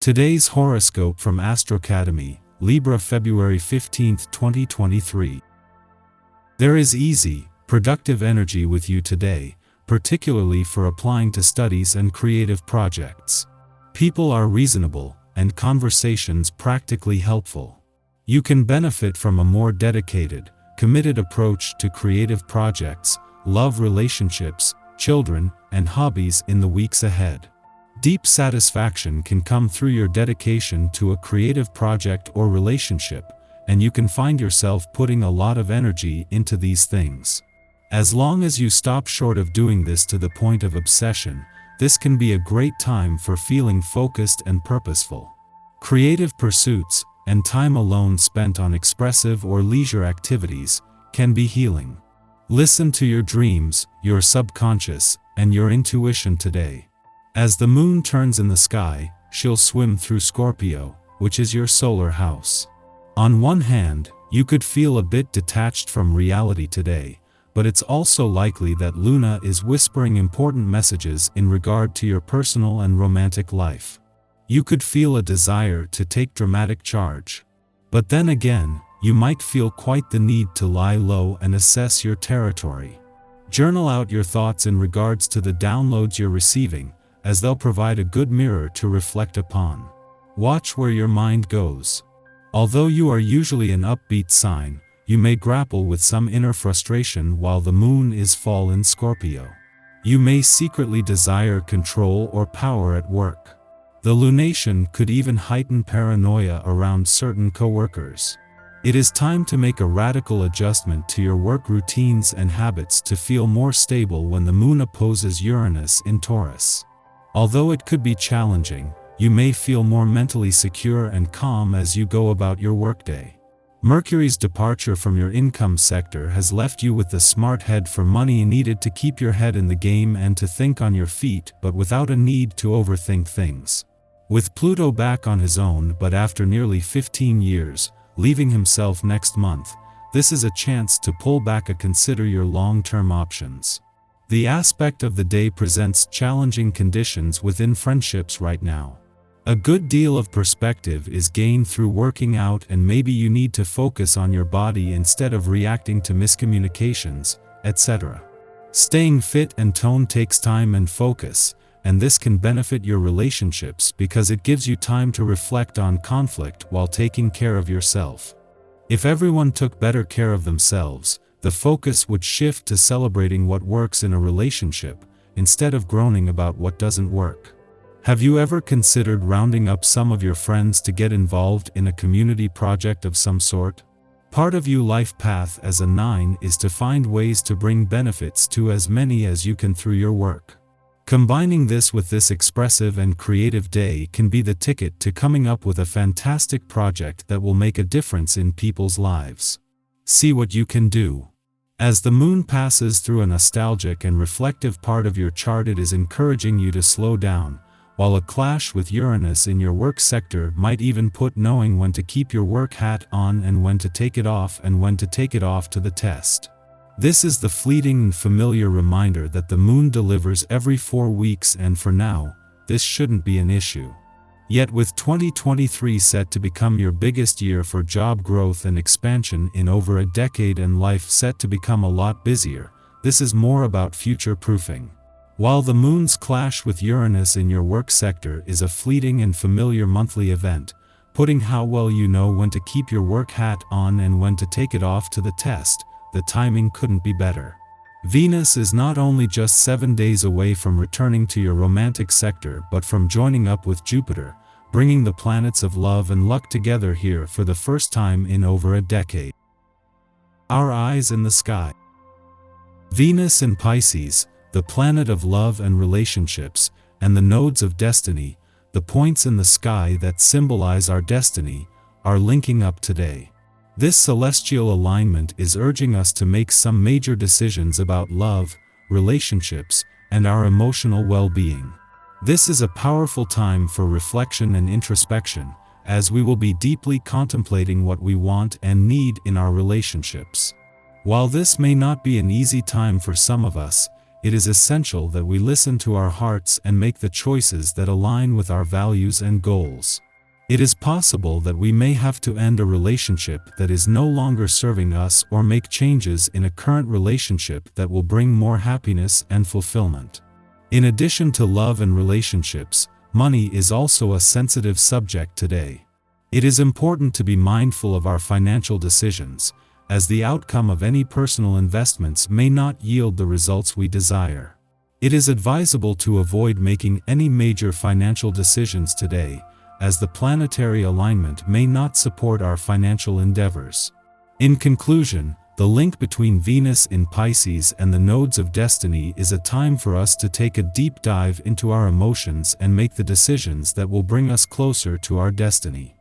Today's horoscope from Astrocademy, Libra February 15, 2023. There is easy, productive energy with you today, particularly for applying to studies and creative projects. People are reasonable, and conversations practically helpful. You can benefit from a more dedicated, committed approach to creative projects, love relationships, children, and hobbies in the weeks ahead. Deep satisfaction can come through your dedication to a creative project or relationship, and you can find yourself putting a lot of energy into these things. As long as you stop short of doing this to the point of obsession, this can be a great time for feeling focused and purposeful. Creative pursuits, and time alone spent on expressive or leisure activities, can be healing. Listen to your dreams, your subconscious, and your intuition today. As the moon turns in the sky, she'll swim through Scorpio, which is your solar house. On one hand, you could feel a bit detached from reality today, but it's also likely that Luna is whispering important messages in regard to your personal and romantic life. You could feel a desire to take dramatic charge. But then again, you might feel quite the need to lie low and assess your territory. Journal out your thoughts in regards to the downloads you're receiving, as they'll provide a good mirror to reflect upon. Watch where your mind goes. Although you are usually an upbeat sign, you may grapple with some inner frustration while the moon is full in Scorpio. You may secretly desire control or power at work. The lunation could even heighten paranoia around certain coworkers. It is time to make a radical adjustment to your work routines and habits to feel more stable when the moon opposes Uranus in Taurus. Although it could be challenging, you may feel more mentally secure and calm as you go about your workday. Mercury's departure from your income sector has left you with the smart head for money needed to keep your head in the game and to think on your feet, but without a need to overthink things. With Pluto back on his own but after nearly 15 years, leaving himself next month, this is a chance to pull back and consider your long-term options. The aspect of the day presents challenging conditions within friendships right now. A good deal of perspective is gained through working out, and maybe you need to focus on your body instead of reacting to miscommunications, etc. Staying fit and toned takes time and focus, and this can benefit your relationships because it gives you time to reflect on conflict while taking care of yourself. If everyone took better care of themselves, the focus would shift to celebrating what works in a relationship, instead of groaning about what doesn't work. Have you ever considered rounding up some of your friends to get involved in a community project of some sort? Part of your life path as a 9 is to find ways to bring benefits to as many as you can through your work. Combining this with this expressive and creative day can be the ticket to coming up with a fantastic project that will make a difference in people's lives. See what you can do. As the moon passes through a nostalgic and reflective part of your chart, it is encouraging you to slow down, while a clash with Uranus in your work sector might even put knowing when to keep your work hat on and when to take it off to the test. This is the fleeting and familiar reminder that the moon delivers every 4 weeks, and for now, this shouldn't be an issue. Yet with 2023 set to become your biggest year for job growth and expansion in over a decade and life set to become a lot busier, this is more about future-proofing. While the moon's clash with Uranus in your work sector is a fleeting and familiar monthly event, putting how well you know when to keep your work hat on and when to take it off to the test, the timing couldn't be better. Venus is not only just 7 days away from returning to your romantic sector but from joining up with Jupiter, bringing the planets of love and luck together here for the first time in over a decade. Our eyes in the sky. Venus in Pisces, the planet of love and relationships, and the nodes of destiny, the points in the sky that symbolize our destiny, are linking up today. This celestial alignment is urging us to make some major decisions about love, relationships, and our emotional well-being. This is a powerful time for reflection and introspection, as we will be deeply contemplating what we want and need in our relationships. While this may not be an easy time for some of us, it is essential that we listen to our hearts and make the choices that align with our values and goals. It is possible that we may have to end a relationship that is no longer serving us or make changes in a current relationship that will bring more happiness and fulfillment. In addition to love and relationships, money is also a sensitive subject today. It is important to be mindful of our financial decisions, as the outcome of any personal investments may not yield the results we desire. It is advisable to avoid making any major financial decisions today, as the planetary alignment may not support our financial endeavors. In conclusion, the link between Venus in Pisces and the nodes of destiny is a time for us to take a deep dive into our emotions and make the decisions that will bring us closer to our destiny.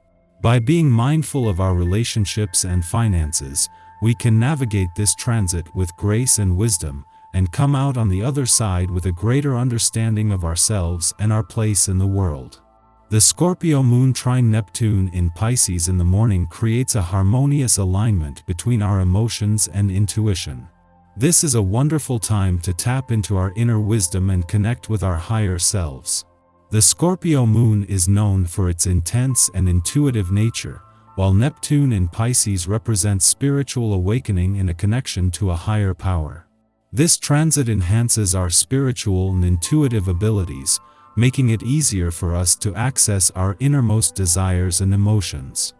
By being mindful of our relationships and finances, we can navigate this transit with grace and wisdom, and come out on the other side with a greater understanding of ourselves and our place in the world. The Scorpio moon trine Neptune in Pisces in the morning creates a harmonious alignment between our emotions and intuition. This is a wonderful time to tap into our inner wisdom and connect with our higher selves. The Scorpio moon is known for its intense and intuitive nature, while Neptune in Pisces represents spiritual awakening and a connection to a higher power. This transit enhances our spiritual and intuitive abilities, making it easier for us to access our innermost desires and emotions.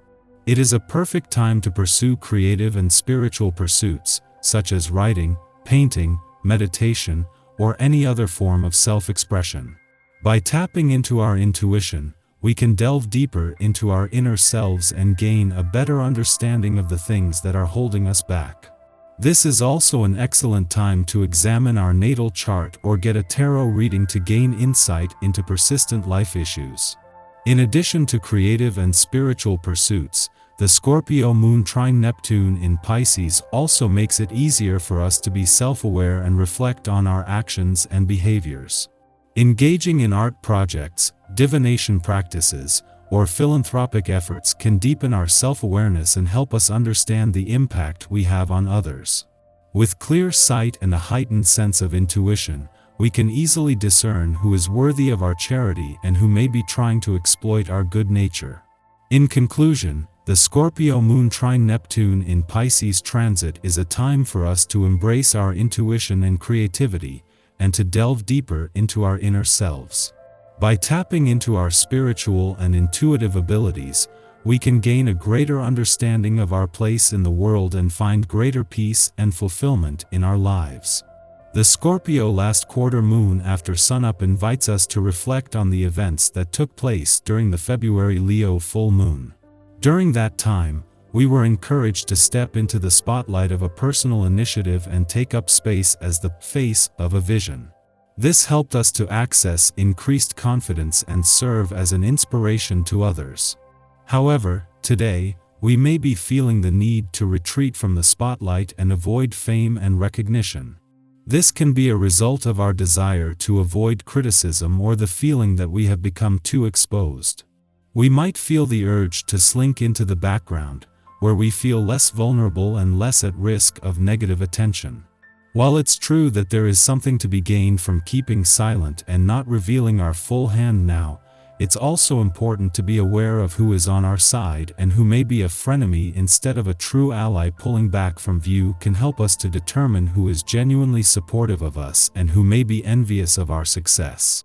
It is a perfect time to pursue creative and spiritual pursuits, such as writing, painting, meditation, or any other form of self-expression. By tapping into our intuition, we can delve deeper into our inner selves and gain a better understanding of the things that are holding us back. This is also an excellent time to examine our natal chart or get a tarot reading to gain insight into persistent life issues. In addition to creative and spiritual pursuits, the Scorpio moon trine Neptune in Pisces also makes it easier for us to be self-aware and reflect on our actions and behaviors. Engaging in art projects, divination practices, or philanthropic efforts can deepen our self-awareness and help us understand the impact we have on others. With clear sight and a heightened sense of intuition, we can easily discern who is worthy of our charity and who may be trying to exploit our good nature. In conclusion, the Scorpio moon trine Neptune in Pisces transit is a time for us to embrace our intuition and creativity, and to delve deeper into our inner selves. By tapping into our spiritual and intuitive abilities, we can gain a greater understanding of our place in the world and find greater peace and fulfillment in our lives. The Scorpio last quarter moon after sunup invites us to reflect on the events that took place during the February Leo full moon. During that time, we were encouraged to step into the spotlight of a personal initiative and take up space as the face of a vision. This helped us to access increased confidence and serve as an inspiration to others. However, today, we may be feeling the need to retreat from the spotlight and avoid fame and recognition. This can be a result of our desire to avoid criticism or the feeling that we have become too exposed. We might feel the urge to slink into the background, where we feel less vulnerable and less at risk of negative attention. While it's true that there is something to be gained from keeping silent and not revealing our full hand now, it's also important to be aware of who is on our side and who may be a frenemy instead of a true ally. Pulling back from view can help us to determine who is genuinely supportive of us and who may be envious of our success.